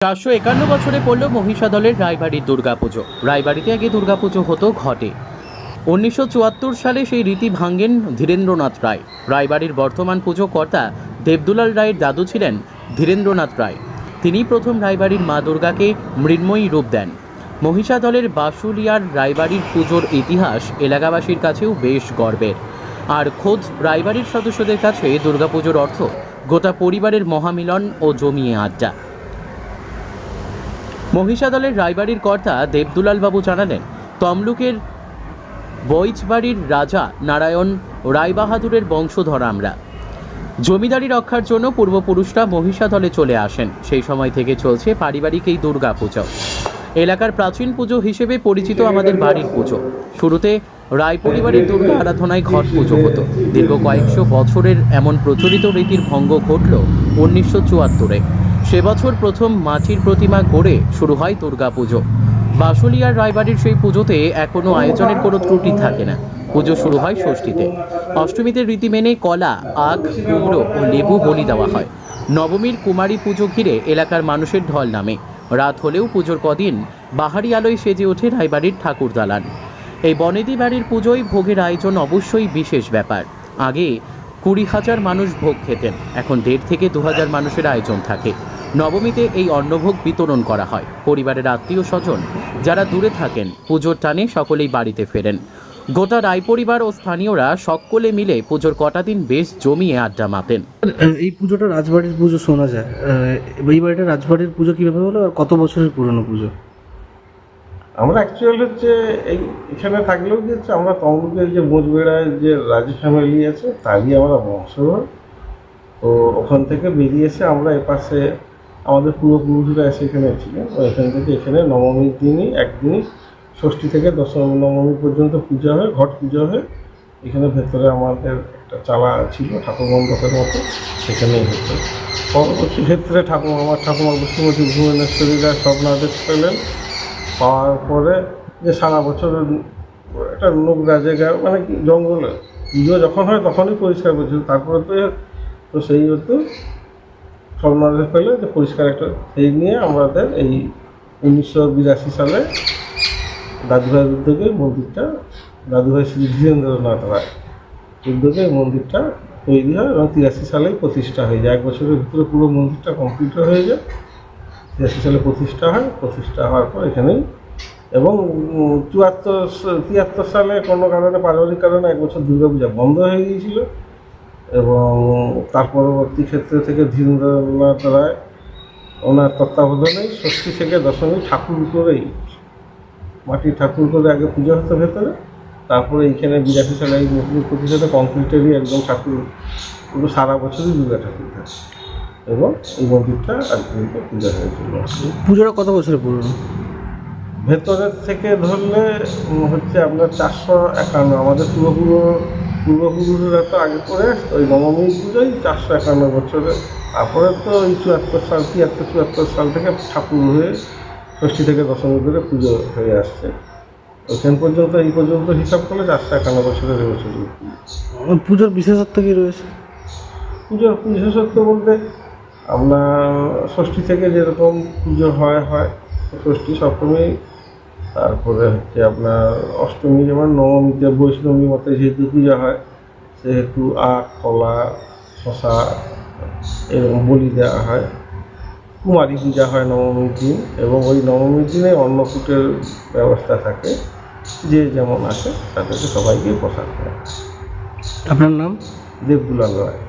451 বছরে পড়ল মহিষাদলের রায়বাড়ির দুর্গাপুজো। রায়বাড়িতে আগে দুর্গাপুজো হতো ঘটে। 1974 সালে সেই রীতি ভাঙেন ধীরেন্দ্রনাথ রায়। রায়বাড়ির বর্তমান পুজো কর্তা দেবদুলাল রায়ের দাদু ছিলেন ধীরেন্দ্রনাথ রায়। তিনি প্রথম রায়বাড়ির মা দুর্গাকে মৃন্ময়ী রূপ দেন। মহিষাদলের বাসুলিয়ার রায়বাড়ির পুজোর ইতিহাস এলাকাবাসীর কাছেও বেশ গর্বের। আর খোদ রায়বাড়ির সদস্যদের কাছে দুর্গাপুজোর অর্থ গোটা পরিবারের মহামিলন ও জমিয়ে আড্ডা। মহিষাদলের রায়বাড়ির কর্তা দেবদুলাল বাবু জানালেন, তমলুকের বইচবাড়ির রাজা নারায়ণ রায়বাহাদুরের বংশধর আমরা। জমিদারি রক্ষার জন্য পূর্বপুরুষরা মহিষাদলে চলে আসেন। সেই সময় থেকে চলছে পারিবারিক এই দুর্গা পুজো। এলাকার প্রাচীন পুজো হিসেবে পরিচিত আমাদের বাড়ির পুজো। শুরুতে রায় পরিবারের দুর্গা আরাধনায় ঘট পুজো হতো। দীর্ঘ কয়েকশো বছরের এমন প্রচলিত রীতির ভঙ্গ ঘটল 1974-এ। সে বছর প্রথম মাটির প্রতিমা গড়ে শুরু হয় দুর্গা পুজো। বাসুলিয়ার রায়বাড়ির সেই পুজোতে এখনও আয়োজনের কোনো ত্রুটি থাকে না। পুজো শুরু হয় ষষ্ঠীতে। অষ্টমীতে রীতি মেনে কলা, আখ, কুমড়ো ও লেবু বলি দেওয়া হয়। নবমীর কুমারী পুজো ঘিরে এলাকার মানুষের ঢল নামে। রাত হলেও পুজোর কদিন বাহারি আলোয় সেজে ওঠে রায়বাড়ির ঠাকুর দালান। এই বনেদি বাড়ির পুজোয় ভোগের আয়োজন অবশ্যই বিশেষ ব্যাপার। আগে 20,000 মানুষ ভোগ খেতেন, এখন 1,500 থেকে 2,000 মানুষের আয়োজন থাকে। নবমীতে এই অন্নভোগ বিতরণ করা হয়। পরিবারের আত্মীয় স্বজন যারা দূরে থাকেন পুজোর টানে সকলেই বাড়িতে ফেরেন। গোটা রায় পরিবার ও স্থানীয়রা সকলে মিলে পুজোর কটা দিন বেশ জমিয়ে আড্ডা মাতেন। এই পুজোটা রাজবাড়ির পুজো শোনা যায়। এই বাড়িটা রাজবাড়ির পুজো কীভাবে হলো আর কত বছরের পুরনো পুজো? আমরা অ্যাকচুয়ালি হচ্ছে এখানে থাকলেও কি হচ্ছে, আমরা তমলুকের যে বোঝবেড়ায় যে রাজু ফ্যামিলি আছে তারই আমরা বংশধর। তো ওখান থেকে বেরিয়ে এসে আমরা এপাশে আমাদের পূর্বপুরুষরা এসে এখানে ছিলেন। এখান থেকে এখানে নবমীর দিনই একদিনই ষষ্ঠী থেকে দশমী নবমী পর্যন্ত পূজা হয়, ঘট পুজো হয়। এখানে ভেতরে আমাদের একটা চালা ছিল ঠাকুর মণ্ডপের মতো, সেখানেই হতো। পরবর্তী ক্ষেত্রে আমার ঠাকুমা শ্রীমতী ভুবনেশ্বরীরা স্বপ্নাদেশ পেলেন। পাওয়ার পরে যে সারা বছর একটা নোংরা জায়গা মানে কি জঙ্গলে পুজো যখন হয় তখনই পরিষ্কার করছিল। তারপরে তো সেই হতো স্বপ্নাদেশ পেলে যে পরিষ্কার একটা, সেই নিয়ে আমাদের এই 1982 সালে দাদুভাইয়ের উদ্যোগে মন্দিরটা, দাদুভাই শ্রী ধীরেন্দ্রনাথ রায় উদ্যোগে মন্দিরটা তৈরি হয় এবং 83 সালেই প্রতিষ্ঠা হয়ে যায়। 1 বছরের ভিতরে পুরো মন্দিরটা কমপ্লিট হয়ে যায়। 83 সালে প্রতিষ্ঠা হয়। প্রতিষ্ঠা হওয়ার পর এখানেই এবং 73 সালে কোনো কারণে পারিবারিক কারণে 1 বছর দুর্গাপূজা বন্ধ হয়ে গিয়েছিল এবং তার পরবর্তী ক্ষেত্রে থেকে ধীরেন্দ্রনাথ রায় ওনার তত্ত্বাবধানেই ষষ্ঠী থেকে দশমী ঠাকুর করেই মাটির ঠাকুর করে আগে পুজো হতো ভেতরে। তারপরে এইখানে 82 সালে এই মন্দির প্রতিষ্ঠাতে কমপ্লিটেরই একদম ঠাকুর পুরো সারা বছরই দুর্গা ঠাকুর থাকে এবং এই মন্দিরটা আজ পর্যন্ত পূজা হয়েছিল। পুজোটা কত বছরের পুরনো? ভেতরের থেকে ধরলে হচ্ছে আপনার 451। আমাদের পূর্বপুরুষরা তো আগে করে আসতো ওই নবমী পুজোই 451 বছরে। তারপরে তো ওই 74 সাল থেকে ঠাকুর হয়ে ষষ্ঠী থেকে দশমী ধরে পুজো হয়ে আসছে। ওখান পর্যন্ত এই পর্যন্ত হিসাব করলে 451 বছরের এবছর। পুজোর বিশেষত্ব কী রয়েছে? পুজোর বিশেষত্ব বলতে আপনার ষষ্ঠী থেকে যেরকম পুজো হয় ষষ্ঠী সপ্তমী, তারপরে হচ্ছে আপনার অষ্টমী, যেমন নবমীতে বৈষ্ণবী মতে যেহেতু পূজা হয় সেহেতু আখ, কলা, শশা এরকম বলি দেওয়া হয়। কুমারী পূজা হয় নবমীর দিন এবং ওই নবমীর দিনে অন্নকূটের ব্যবস্থা থাকে। যে যেমন আসে তাদেরকে সবাইকে প্রসাদ দেয়। আপনার নাম? দেবদুলাল রায়।